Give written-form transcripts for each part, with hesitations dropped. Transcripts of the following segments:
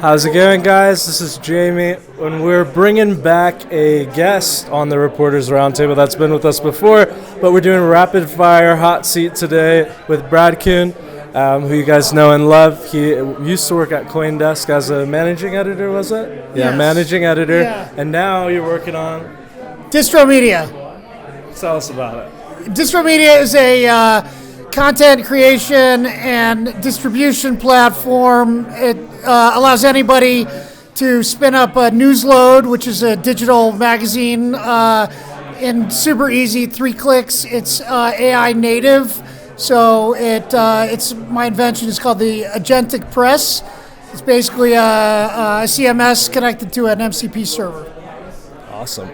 How's it going, guys? This is Jamie, and we're bringing back a guest on the Reporters Roundtable that's been with us before, but we're doing rapid fire hot seat today with Brad Keoun, who you guys know and love. He used to work at CoinDesk as a managing editor, was it? Yeah, Yes. managing editor, Yeah. and now you're working on. Distro Media. Tell us about it. Distro Media is a content creation and distribution platform. It allows anybody to spin up a Newsload, which is a digital magazine, in super easy 3 clicks. It's AI native, so it's my invention is called the Agentic Press. It's basically a CMS connected to an MCP server. Awesome.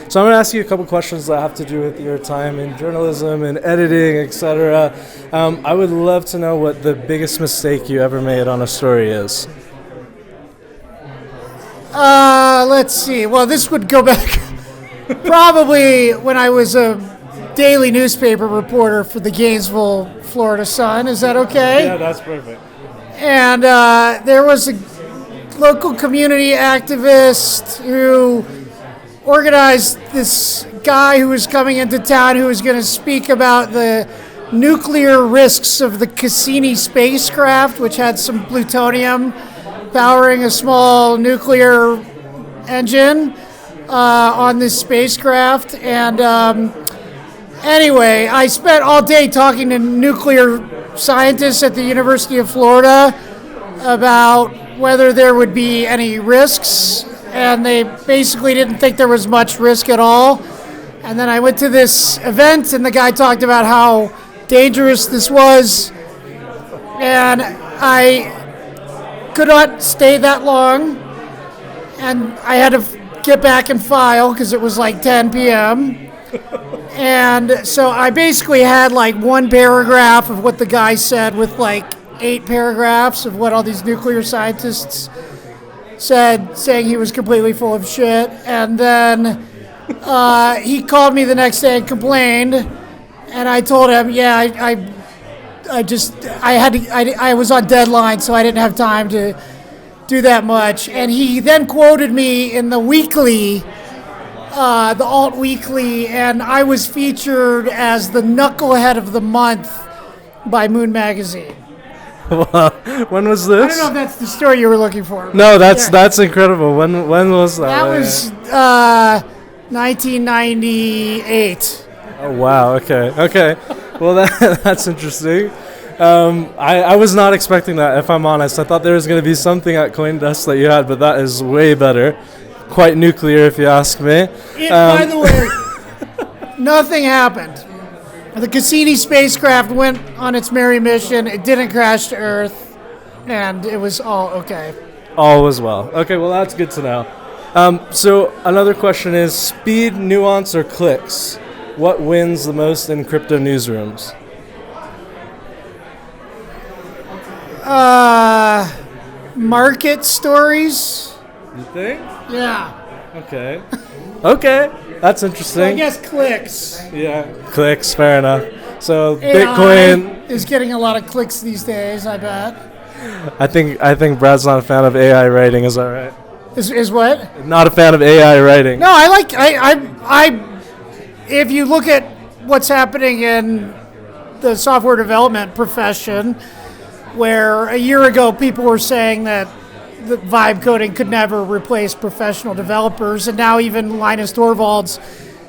So I'm going to ask you a couple questions that have to do with your time in journalism and editing, etc. I would love to know what the biggest mistake you ever made on a story is. Let's see. Well, this would go back probably when I was a daily newspaper reporter for the Gainesville, Florida Sun. Is that okay? Yeah, that's perfect. And there was a local community activist who organized this guy who was coming into town who was going to speak about the nuclear risks of the Cassini spacecraft, which had some plutonium powering a small nuclear engine on this spacecraft. And anyway, I spent all day talking to nuclear scientists at the University of Florida about whether there would be any risks, and they basically didn't think there was much risk at all. And then I went to this event, and the guy talked about how dangerous this was, and I could not stay that long, and I had to get back and file because it was like 10 p.m. And so I basically had like one paragraph of what the guy said with like 8 paragraphs of what all these nuclear scientists said, saying he was completely full of shit. And then he called me the next day and complained, and I told him, I was on deadline, so I didn't have time to do that much. And he then quoted me in the weekly, the Alt Weekly, and I was featured as the knucklehead of the month by Moon Magazine. When was this? I don't know if that's the story you were looking for. No, that's incredible. When was that? That was 1998. Oh wow. Okay. Well, that's interesting. I was not expecting that. If I'm honest, I thought there was going to be something at CoinDesk that you had, but that is way better. Quite nuclear, if you ask me. By the way, nothing happened. The Cassini spacecraft went on its merry mission. It didn't crash to Earth, and it was all okay. All was well. Okay, well, that's good to know. So another question is, speed, nuance, or clicks? What wins the most in crypto newsrooms? Market stories? You think? Yeah. Okay, that's interesting. So I guess clicks. Yeah, clicks, fair enough. So AI Bitcoin is getting a lot of clicks these days, I bet. I think Brad's not a fan of AI writing. Is that right? Is what? Not a fan of AI writing. No, if you look at what's happening in the software development profession, where a year ago people were saying that the vibe coding could never replace professional developers, and now even Linus Torvalds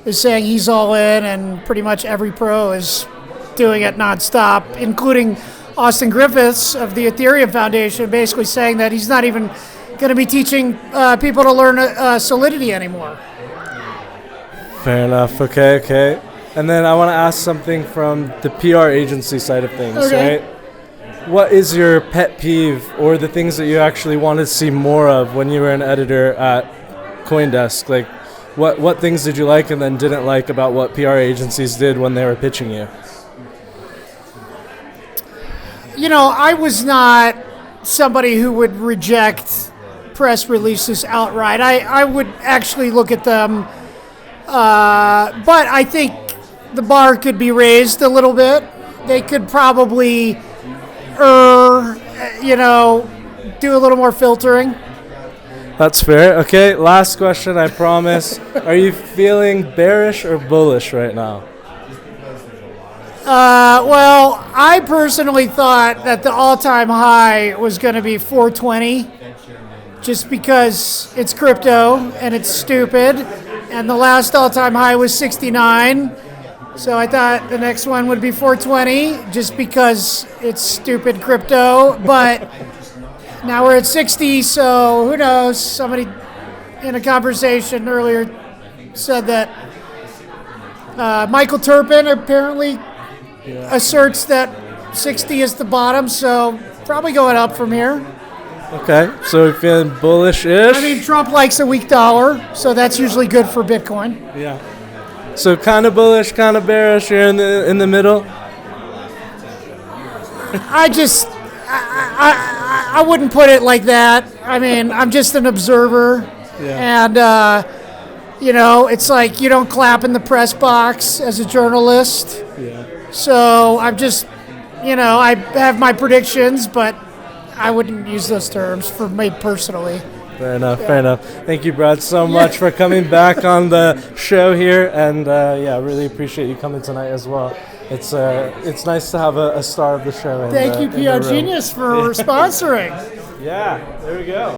is saying he's all in, and pretty much every pro is doing it nonstop, including Austin Griffiths of the Ethereum Foundation, basically saying that he's not even going to be teaching people to learn Solidity anymore. Fair enough. Okay. And then I want to ask something from the PR agency side of things, Okay. right? What is your pet peeve, or the things that you actually wanted to see more of when you were an editor at CoinDesk? Like, what things did you like and then didn't like about what PR agencies did when they were pitching you? You know, I was not somebody who would reject press releases outright. I would actually look at them, but I think the bar could be raised a little bit. They could probably do a little more filtering. That's fair. Okay, last question, I promise. Are you feeling bearish or bullish right now? Well, I personally thought that the all-time high was going to be 420, just because it's crypto and it's stupid, and the last all-time high was 69. So I thought the next one would be 420, just because it's stupid crypto. But now we're at 60, so who knows? Somebody in a conversation earlier said that Michael Turpin apparently asserts that 60 is the bottom, so probably going up from here. Okay, so you're feeling bullish-ish? I mean, Trump likes a weak dollar, so that's usually good for Bitcoin. Yeah. So kind of bullish, kind of bearish. You're in the middle. I wouldn't put it like that. I mean, I'm just an observer, and it's like you don't clap in the press box as a journalist. Yeah. So I'm just, I have my predictions, but I wouldn't use those terms for me personally. Fair enough. Fair enough. Thank you, Brad, so much for coming back on the show here, and really appreciate you coming tonight as well. It's nice to have a star of the show. Thank you, PR Genius, for sponsoring. Yeah, there we go.